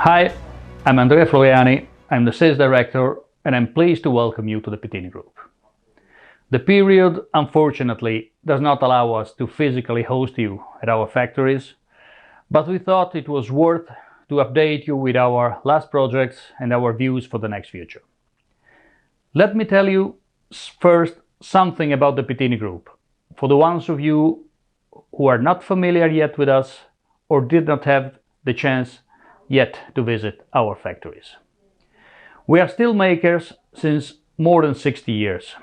Hi, I'm Andrea Floriani, I'm the Sales Director, and I'm pleased to welcome you to the PITTINI Group. The period, unfortunately, does not allow us to physically host you at our factories, but we thought it was worth to update you with our last projects and our views for the next future. Let me tell you first something about the PITTINI Group, for the ones of you who are not familiar yet with us or did not have the chance yet to visit our factories. We are steel makers since more than 60 years.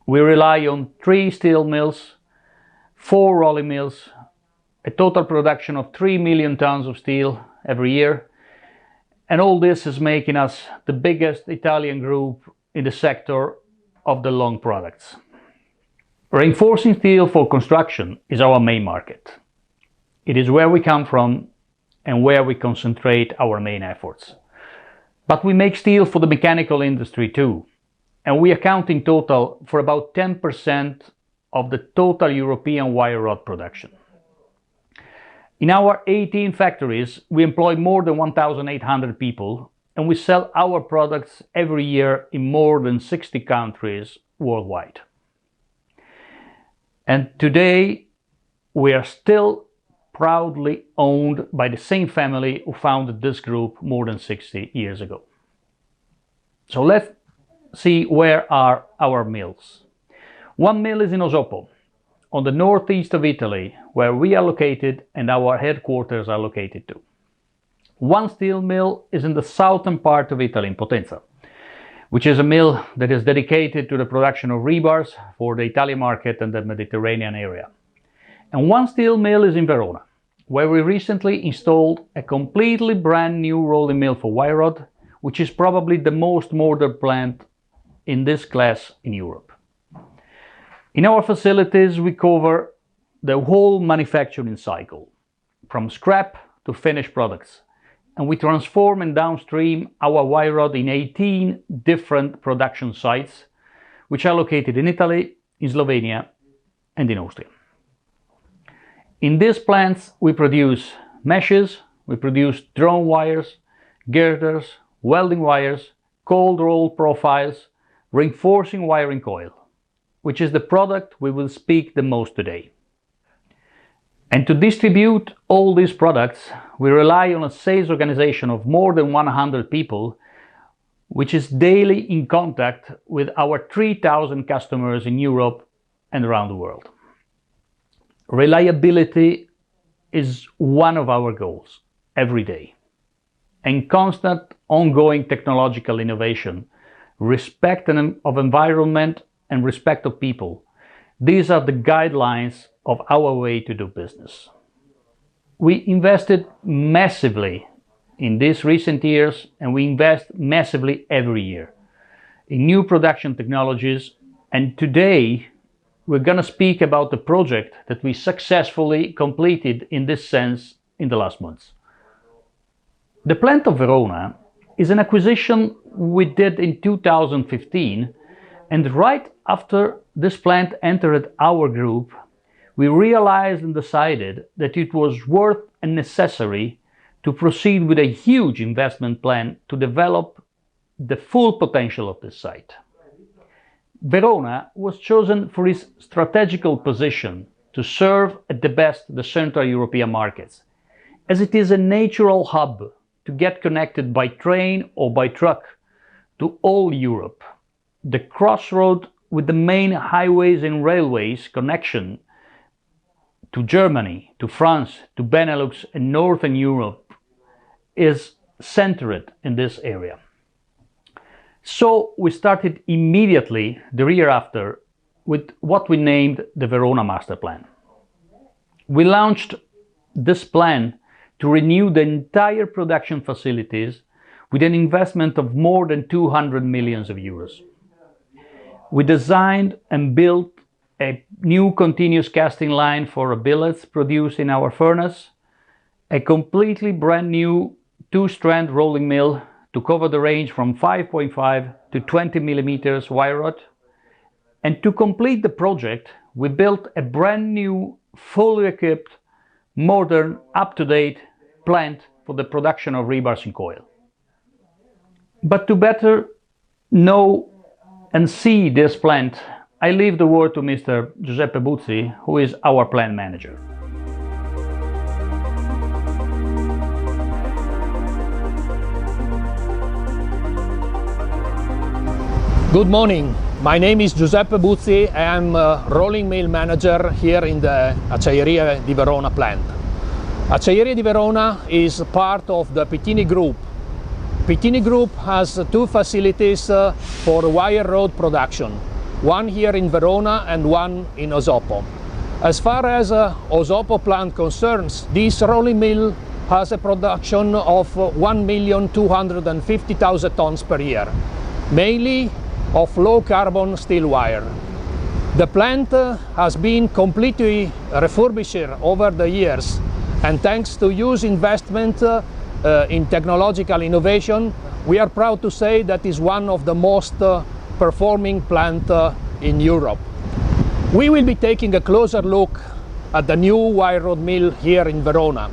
We rely on 3 steel mills, 4 rolling mills, a total production of 3 million tons of steel every year, and all this is making us the biggest Italian group in the sector of the long products. Reinforcing steel for construction is our main market. It is where we come from and where we concentrate our main efforts. But we make steel for the mechanical industry too, and we account in total for about 10% of the total European wire rod production. In our 18 factories, we employ more than 1,800 people, and we sell our products every year in more than 60 countries worldwide. And today, we are still proudly owned by the same family who founded this group more than 60 years ago. So let's see where are our mills. One mill is in Osopo, on the northeast of Italy, where we are located and our headquarters are located too. One steel mill is in the southern part of Italy, in Potenza, which is a mill that is dedicated to the production of rebars for the Italian market and the Mediterranean area. And one steel mill is in Verona, where we recently installed a completely brand new rolling mill for wire rod, which is probably the most modern plant in this class in Europe. In our facilities, we cover the whole manufacturing cycle, from scrap to finished products, and we transform and downstream our wire rod in 18 different production sites, which are located in Italy, in Slovenia, and in Austria. In these plants, we produce meshes, we produce drawn wires, girders, welding wires, cold roll profiles, reinforcing wiring coil, which is the product we will speak the most today. And to distribute all these products, we rely on a sales organization of more than 100 people, which is daily in contact with our 3,000 customers in Europe and around the world. Reliability is one of our goals every day, and constant ongoing technological innovation, respect of environment and respect of people. These are the guidelines of our way to do business. We invested massively in these recent years, and we invest massively every year in new production technologies, and today we're going to speak about the project that we successfully completed in this sense in the last months. The plant of Verona is an acquisition we did in 2015, and right after this plant entered our group, we realized and decided that it was worth and necessary to proceed with a huge investment plan to develop the full potential of this site. Verona was chosen for its strategical position to serve at the best the Central European markets, as it is a natural hub to get connected by train or by truck to all Europe, the crossroad with the main highways and railways connection to Germany, to France, to Benelux and Northern Europe is centered in this area. So we started immediately the year after with what we named the Verona Master Plan. We launched this plan to renew the entire production facilities with an investment of more than 200 million euros. We designed and built a new continuous casting line for billets produced in our furnace, a completely brand new 2-strand rolling mill to cover the range from 5.5 to 20 millimeters wire rod. And to complete the project, we built a brand new, fully equipped, modern, up-to-date plant for the production of rebars in coil. But to better know and see this plant, I leave the word to Mr. Giuseppe Buzzi, who is our plant manager. Good morning. My name is Giuseppe Buzzi. I am a rolling mill manager here in the Acciaieria di Verona plant. Acciaieria di Verona is part of the PITTINI Group. PITTINI Group has two facilities for wire rod production, one here in Verona and one in Osopo. As far as Osopo plant concerns, this rolling mill has a production of 1,250,000 tons per year, mainly of low-carbon steel wire. The plant has been completely refurbished over the years, and thanks to huge investment in technological innovation, we are proud to say that is one of the most performing plant in Europe. We will be taking a closer look at the new wire rod mill here in Verona.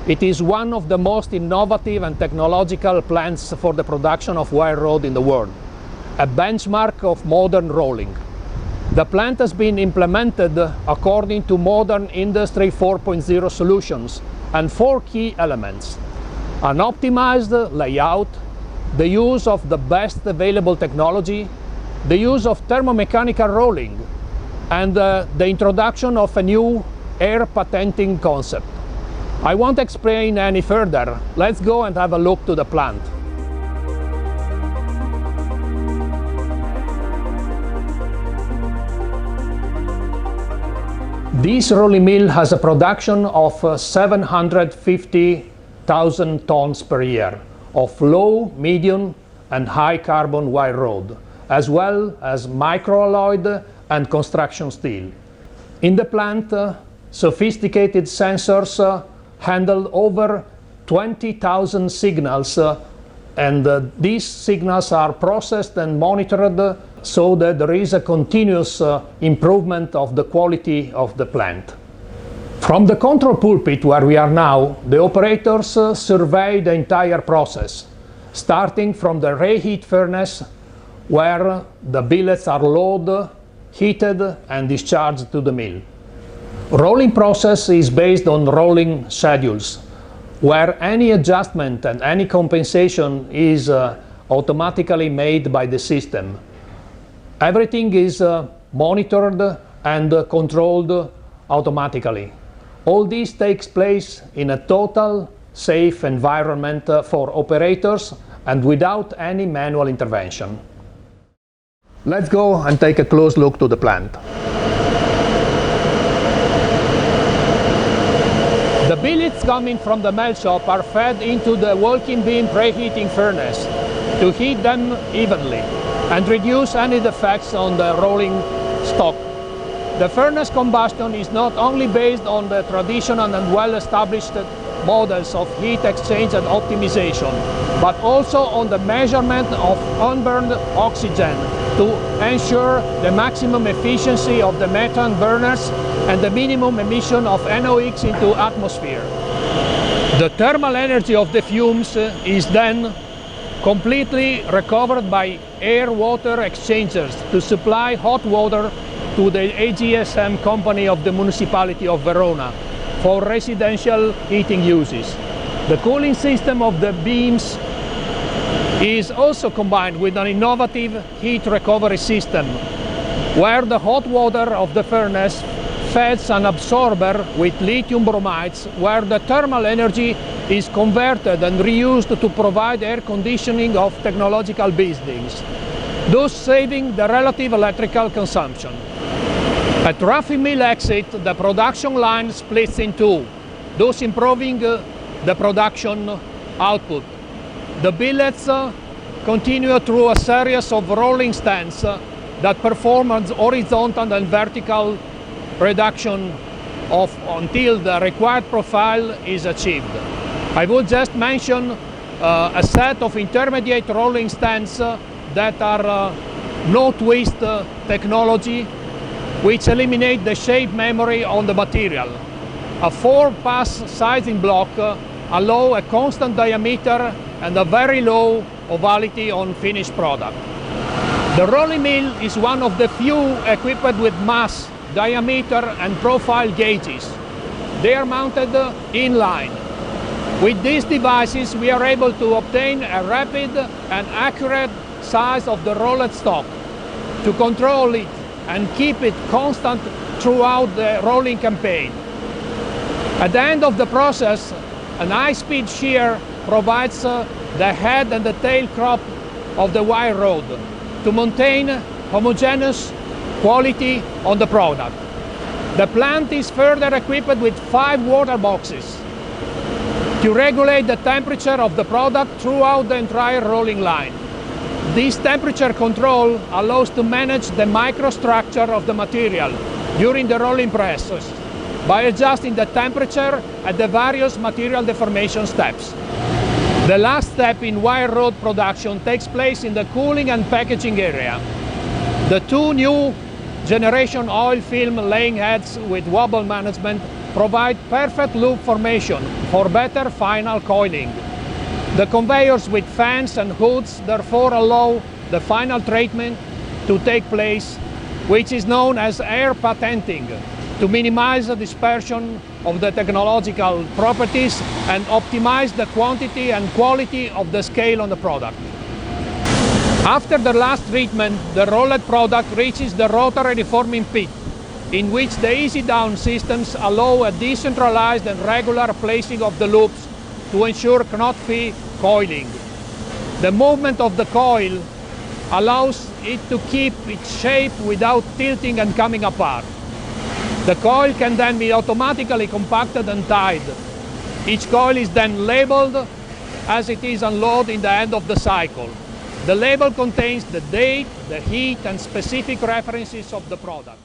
It is one of the most innovative and technological plants for the production of wire rod in the world, a benchmark of modern rolling. The plant has been implemented according to modern Industry 4.0 solutions and four key elements: an optimized layout, the use of the best available technology, the use of thermomechanical rolling, and the introduction of a new air patenting concept. I won't explain any further. Let's go and have a look to the plant. This rolling mill has a production of 750,000 tons per year of low, medium and high carbon wire rod, as well as microalloyed and construction steel. In the plant, sophisticated sensors handle over 20,000 signals, and these signals are processed and monitored so that there is a continuous improvement of the quality of the plant. From the control pulpit where we are now, the operators survey the entire process, starting from the reheat furnace where the billets are loaded, heated and discharged to the mill. Rolling process is based on rolling schedules, where any adjustment and any compensation is automatically made by the system. Everything is monitored and controlled automatically. All this takes place in a total safe environment for operators and without any manual intervention. Let's go and take a close look to the plant. The billets coming from the melt shop are fed into the walking beam preheating furnace to heat them evenly and reduce any defects on the rolling stock. The furnace combustion is not only based on the traditional and well-established models of heat exchange and optimization, but also on the measurement of unburned oxygen to ensure the maximum efficiency of the methane burners and the minimum emission of NOx into atmosphere. The thermal energy of the fumes is then completely recovered by air-water exchangers to supply hot water to the AGSM company of the municipality of Verona for residential heating uses. The cooling system of the beams is also combined with an innovative heat recovery system, where the hot water of the furnace feeds an absorber with lithium bromides, where the thermal energy is converted and reused to provide air conditioning of technological buildings, thus saving the relative electrical consumption. At Raffi mill exit, the production line splits in two, thus improving the production output. The billets continue through a series of rolling stands that perform an horizontal and vertical reduction until the required profile is achieved. I would just mention a set of intermediate rolling stands that are no-twist technology, which eliminate the shape memory on the material. A 4-pass sizing block allow a constant diameter and a very low ovality on finished product. The rolling mill is one of the few equipped with mass, diameter and profile gauges. They are mounted inline. With these devices, we are able to obtain a rapid and accurate size of the rolled stock, to control it and keep it constant throughout the rolling campaign. At the end of the process, an high-speed shear provides the head and the tail crop of the wire rod to maintain homogeneous quality on the product. The plant is further equipped with 5 water boxes to regulate the temperature of the product throughout the entire rolling line. This temperature control allows to manage the microstructure of the material during the rolling process by adjusting the temperature at the various material deformation steps. The last step in wire rod production takes place in the cooling and packaging area. The 2 new generation oil film laying heads with wobble management provide perfect loop formation for better final coiling. The conveyors with fans and hoods therefore allow the final treatment to take place, which is known as air patenting, to minimize the dispersion of the technological properties and optimize the quantity and quality of the scale on the product. After the last treatment, the rolled product reaches the rotary deforming pit, in which the easy down systems allow a decentralized and regular placing of the loops to ensure knot-free coiling. The movement of the coil allows it to keep its shape without tilting and coming apart. The coil can then be automatically compacted and tied. Each coil is then labeled as it is unloaded in the end of the cycle. The label contains the date, the heat, and specific references of the product.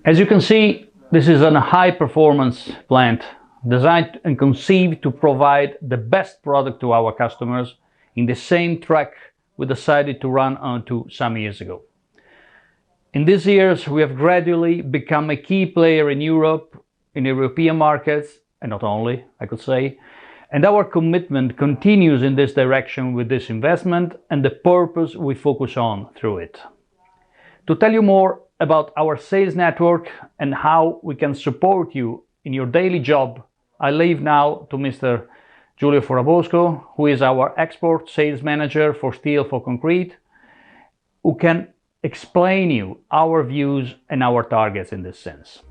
As you can see, this is a high-performance plant designed and conceived to provide the best product to our customers in the same track we decided to run onto some years ago. In these years, we have gradually become a key player in Europe, in European markets, and not only, I could say, and our commitment continues in this direction with this investment and the purpose we focus on through it. To tell you more about our sales network and how we can support you in your daily job, I leave now to Mr. Giulio Forabosco, who is our export sales manager for steel for concrete, who can explain you our views and our targets in this sense.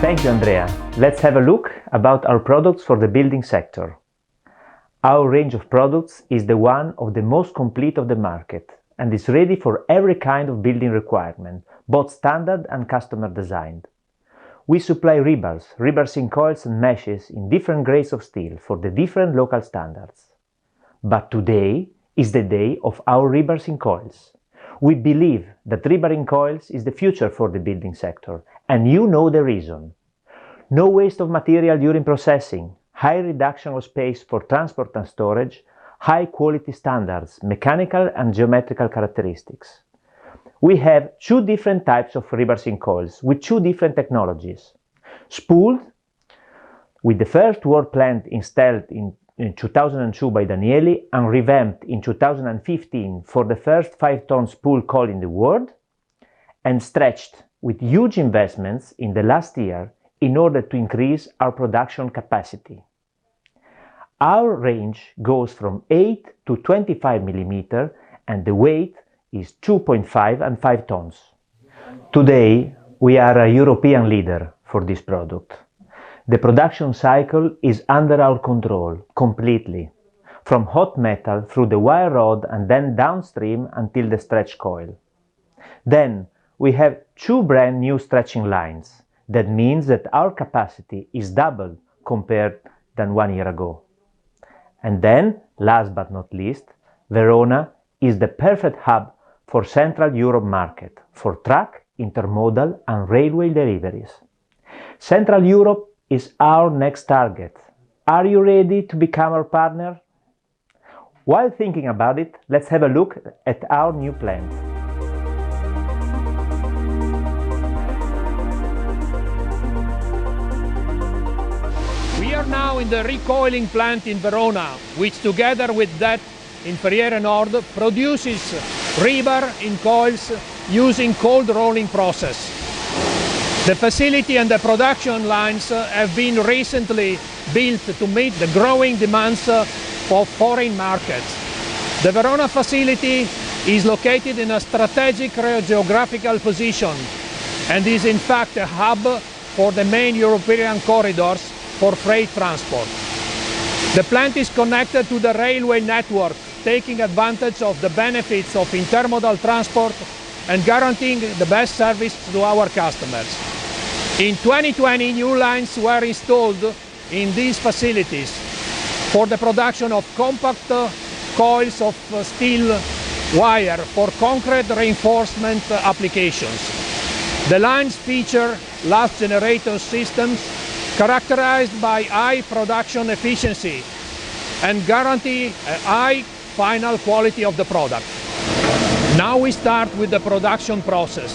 Thank you, Andrea. Let's have a look about our products for the building sector. Our range of products is the one of the most complete of the market and is ready for every kind of building requirement, both standard and customer designed. We supply rebarsing coils and meshes in different grades of steel for the different local standards. But today is the day of our rebarsing coils. We believe that rebaring coils is the future for the building sector, and you know the reason. No waste of material during processing, high reduction of space for transport and storage, high quality standards, mechanical and geometrical characteristics. We have 2 different types of rebarsing coils with 2 different technologies. Spooled, with the first world plant installed in 2002 by Danieli and revamped in 2015 for the first 5-ton spool coil in the world, and stretched with huge investments in the last year in order to increase our production capacity. Our range goes from 8 to 25 mm and the weight is 2.5 and 5 tons. Today, we are a European leader for this product. The production cycle is under our control completely, from hot metal through the wire rod and then downstream until the stretch coil. Then we have 2 brand new stretching lines. That means that our capacity is double compared than 1 year ago. And then, last but not least, Verona is the perfect hub for Central Europe market, for truck, intermodal and railway deliveries. Central Europe is our next target. Are you ready to become our partner? While thinking about it, let's have a look at our new plant. We are now in the recoiling plant in Verona, which together with that in Ferriere Nord produces rebar in coils using cold rolling process. The facility and the production lines have been recently built to meet the growing demands for foreign markets. The Verona facility is located in a strategic geographical position and is in fact a hub for the main European corridors for freight transport. The plant is connected to the railway network, taking advantage of the benefits of intermodal transport and guaranteeing the best service to our customers. In 2020, new lines were installed in these facilities for the production of compact coils of steel wire for concrete reinforcement applications. The lines feature last generation systems characterized by high production efficiency and guarantee a high final quality of the product. Now we start with the production process.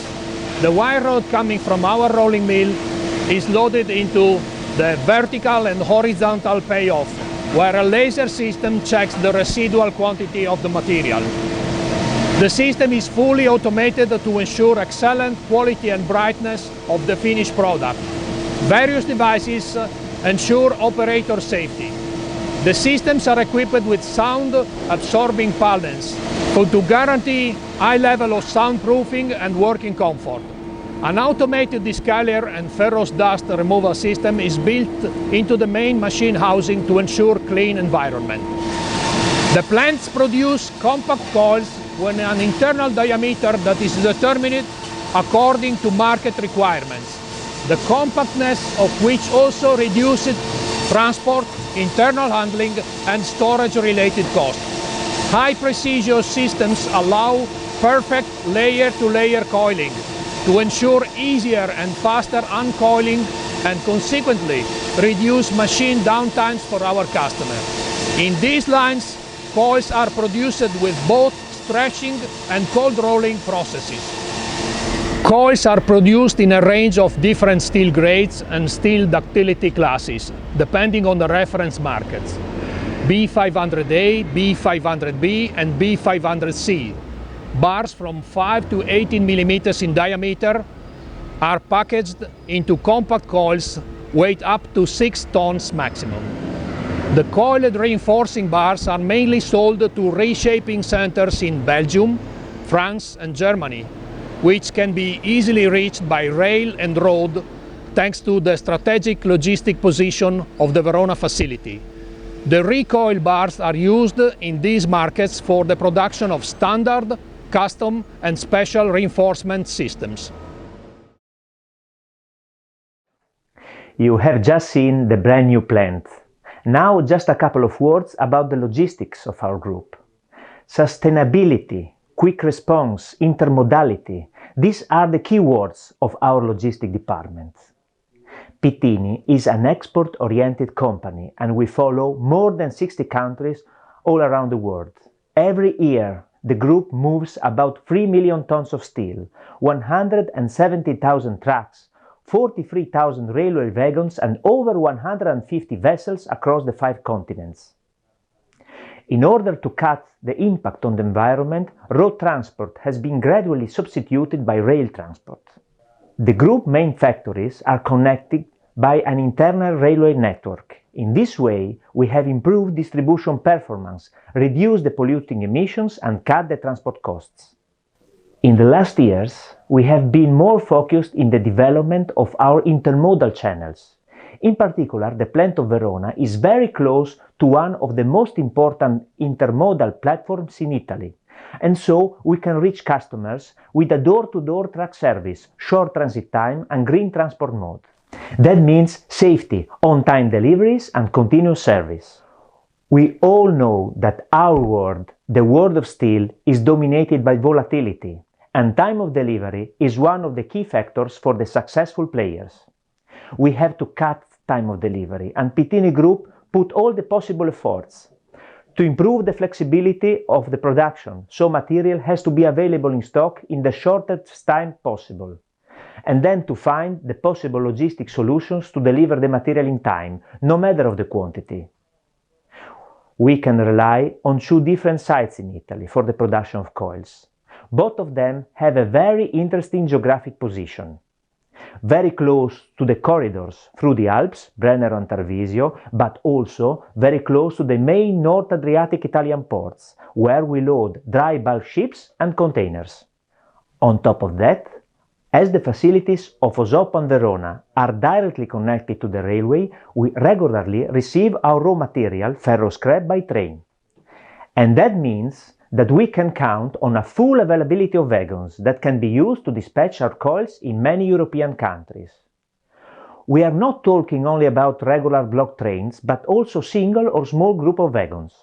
The wire rod coming from our rolling mill is loaded into the vertical and horizontal payoff, where a laser system checks the residual quantity of the material. The system is fully automated to ensure excellent quality and brightness of the finished product. Various devices ensure operator safety. The systems are equipped with sound-absorbing panels to guarantee high level of soundproofing and working comfort. An automated descaler and ferrous dust removal system is built into the main machine housing to ensure clean environment. The plants produce compact coils with an internal diameter that is determined according to market requirements, the compactness of which also reduces transport, internal handling and storage-related costs. High-precision systems allow perfect layer-to-layer coiling to ensure easier and faster uncoiling and consequently reduce machine downtimes for our customer. In these lines, coils are produced with both stretching and cold rolling processes. Coils are produced in a range of different steel grades and steel ductility classes, depending on the reference markets. B500A, B500B and B500C. Bars from 5 to 18 millimeters in diameter are packaged into compact coils weight up to 6 tons maximum. The coiled reinforcing bars are mainly sold to reshaping centers in Belgium, France and Germany, which can be easily reached by rail and road thanks to the strategic logistic position of the Verona facility. The recoil bars are used in these markets for the production of standard, custom and special reinforcement systems. You have just seen the brand new plant. Now just a couple of words about the logistics of our group. Sustainability, quick response, intermodality, these are the key words of our logistic department. Pittini is an export-oriented company and we follow more than 60 countries all around the world. Every year, the group moves about 3 million tons of steel, 170,000 trucks, 43,000 railway wagons and over 150 vessels across the 5 continents. In order to cut the impact on the environment, road transport has been gradually substituted by rail transport. The group main factories are connected by an internal railway network. In this way, we have improved distribution performance, reduced the polluting emissions and cut the transport costs. In the last years, we have been more focused in the development of our intermodal channels. In particular, the plant of Verona is very close to one of the most important intermodal platforms in Italy, and so we can reach customers with a door-to-door truck service, short transit time and green transport mode. That means safety, on-time deliveries and continuous service. We all know that our world, the world of steel, is dominated by volatility, and time of delivery is one of the key factors for the successful players. We have to cut time of delivery, and Pittini Group put all the possible efforts to improve the flexibility of the production, so material has to be available in stock in the shortest time possible, and then to find the possible logistic solutions to deliver the material in time, no matter of the quantity. We can rely on two different sites in Italy for the production of coils. Both of them have a very interesting geographic position. Very close to the corridors through the Alps, Brennero and Tarvisio, but also very close to the main North Adriatic Italian ports, where we load dry bulk ships and containers. On top of that, as the facilities of Osopo and Verona are directly connected to the railway, we regularly receive our raw material, ferro scrap, by train. And that means that we can count on a full availability of wagons that can be used to dispatch our coils in many European countries. We are not talking only about regular block trains, but also single or small group of wagons.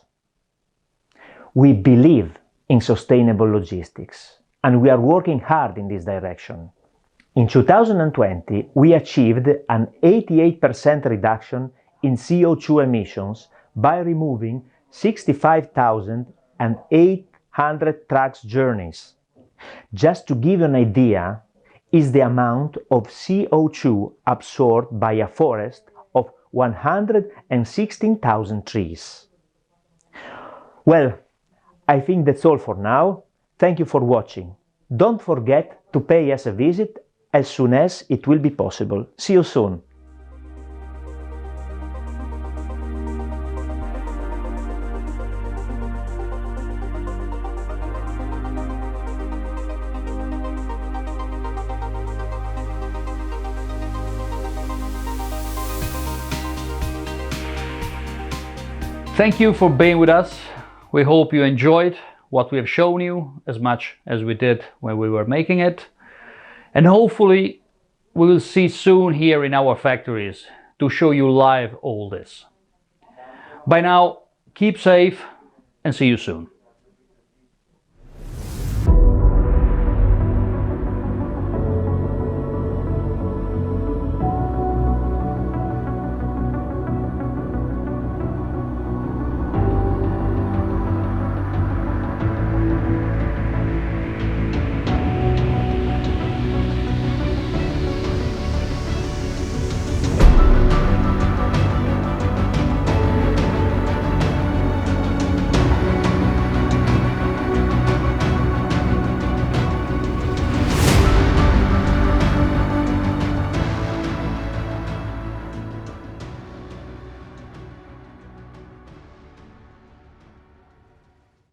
We believe in sustainable logistics, and we are working hard in this direction. In 2020, we achieved an 88% reduction in CO2 emissions by removing 65,800 trucks journeys. Just to give you an idea, is the amount of CO2 absorbed by a forest of 116,000 trees. Well, I think that's all for now. Thank you for watching. Don't forget to pay us a visit as soon as it will be possible. See you soon. Thank you for being with us. We hope you enjoyed what we have shown you as much as we did when we were making it. And hopefully we will see soon here in our factories to show you live all this. By now, keep safe and see you soon.